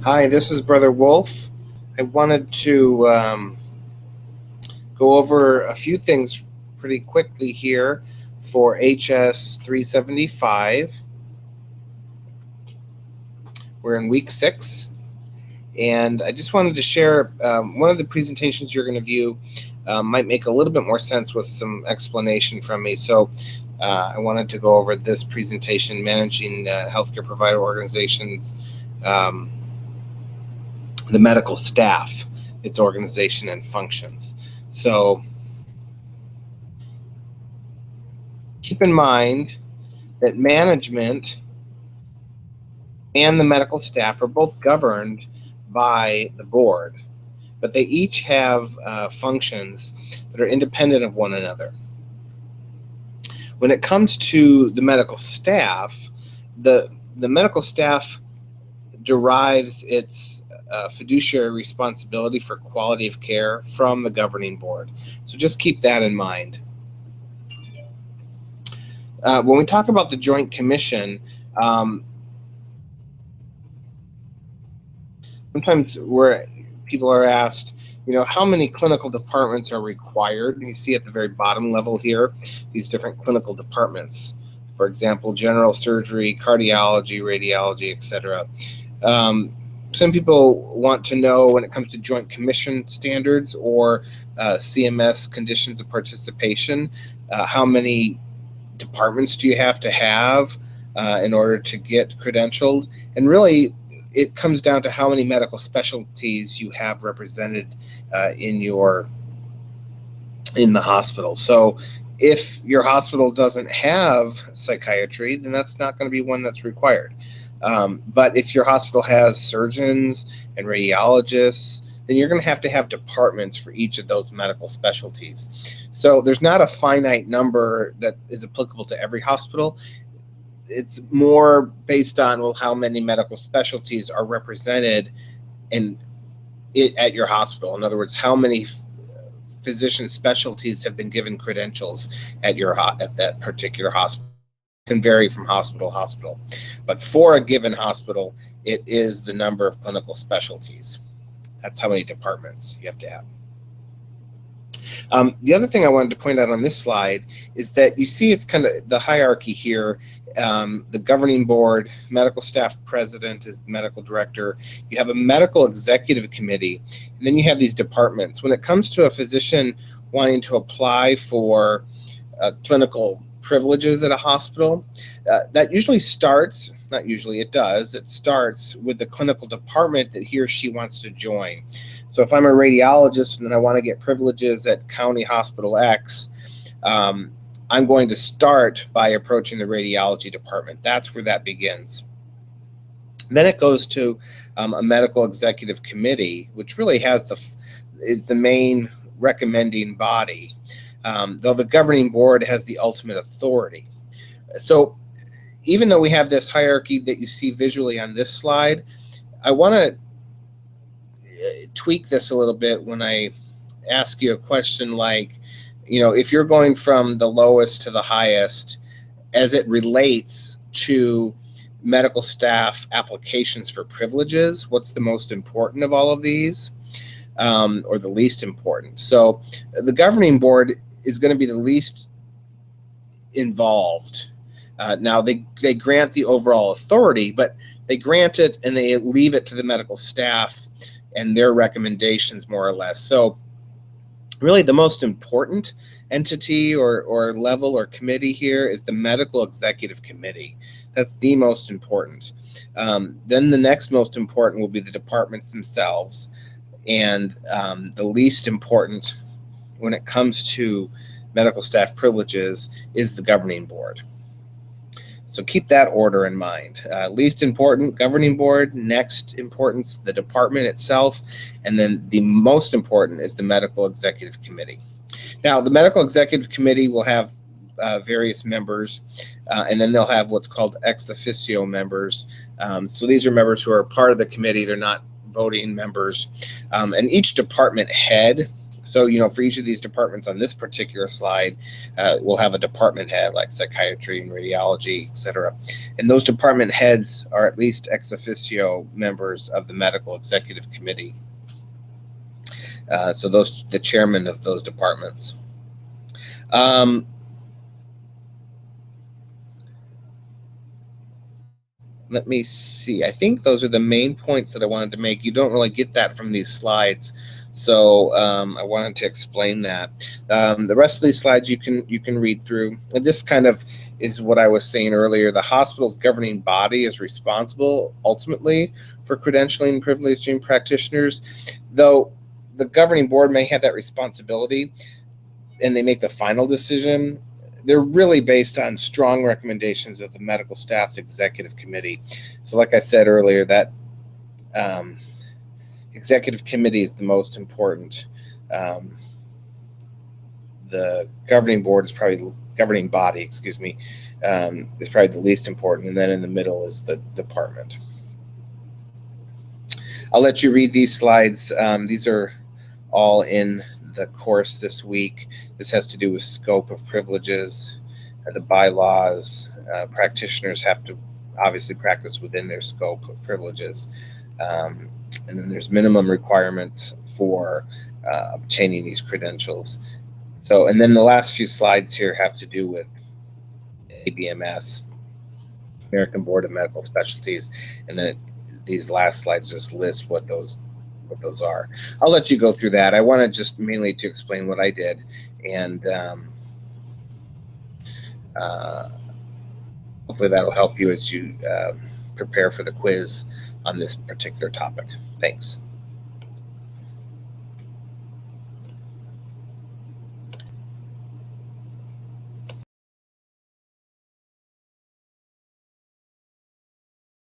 Hi, this is Brother Wolf. I wanted to go over a few things pretty quickly here for HS 375. We're in week 6, and I just wanted to share one of the presentations you're going to view might make a little bit more sense with some explanation from me. So I wanted to go over this presentation, Managing Healthcare Provider Organizations, um, the medical staff, its organization and functions. So keep in mind that management and the medical staff are both governed by the board, but they each have functions that are independent of one another. When it comes to the medical staff, the medical staff derives its fiduciary responsibility for quality of care from the governing board. So just keep that in mind. When we talk about the Joint Commission, sometimes where people are asked, how many clinical departments are required? You see at the very bottom level here, these different clinical departments. For example, general surgery, cardiology, radiology, etc. Some people want to know when it comes to Joint Commission standards or CMS conditions of participation, how many departments do you have to have in order to get credentialed? And really, it comes down to how many medical specialties you have represented in the hospital. So if your hospital doesn't have psychiatry, then that's not going to be one that's required. But if your hospital has surgeons and radiologists, then you're going to have departments for each of those medical specialties. So there's not a finite number that is applicable to every hospital. It's more based on, well, how many medical specialties are represented at your hospital. In other words, how many physician specialties have been given credentials at that particular hospital. Can vary from hospital to hospital, but for a given hospital, it is the number of clinical specialties. That's how many departments you have to have. The other thing I wanted to point out on this slide is that you see it's kind of the hierarchy here. The governing board, medical staff president is the medical director. You have a medical executive committee, and then you have these departments. When it comes to a physician wanting to apply for clinical privileges at a hospital, that usually starts, not usually, it does, it starts with the clinical department that he or she wants to join. So if I'm a radiologist and I want to get privileges at County Hospital X, I'm going to start by approaching the radiology department. That's where that begins. Then it goes to a medical executive committee, which really is the main recommending body, though the governing board has the ultimate authority. So even though we have this hierarchy that you see visually on this slide, I want to tweak this a little bit when I ask you a question like, if you're going from the lowest to the highest as it relates to medical staff applications for privileges, what's the most important of all of these, or the least important? So the governing board is going to be the least involved. Now they grant the overall authority, but they grant it and they leave it to the medical staff and their recommendations, more or less. So really the most important entity or level or committee here is the medical executive committee. That's the most important. Then the next most important will be the departments themselves, and the least important when it comes to medical staff privileges is the governing board. So keep that order in mind. Least important, governing board. Next importance, the department itself. And then the most important is the medical executive committee. Now, the medical executive committee will have various members, and then they'll have what's called ex officio members. So these are members who are part of the committee. They're not voting members. And each department head, So, for each of these departments on this particular slide, we'll have a department head like psychiatry and radiology, etc. And those department heads are at least ex officio members of the medical executive committee. So the chairman of those departments. Let me see. I think those are the main points that I wanted to make. You don't really get that from these slides, so I wanted to explain that. The rest of these slides you can read through. And this kind of is what I was saying earlier. The hospital's governing body is responsible ultimately for credentialing and privileging practitioners, though the governing board may have that responsibility and they make the final decision. They're really based on strong recommendations of the medical staff's executive committee. So like I said earlier, that executive committee is the most important. The governing board is probably, governing body, excuse me, is probably the least important. And then in the middle is the department. I'll let you read these slides. These are all in the course this week. This has to do with scope of privileges, the bylaws. Practitioners have to obviously practice within their scope of privileges. And then there's minimum requirements for obtaining these credentials. So, and then the last few slides here have to do with ABMS, American Board of Medical Specialties, and then these last slides just list what those are. I'll let you go through that. I wanted just mainly to explain what I did, and hopefully that'll help you as you prepare for the quiz on this particular topic. Thanks.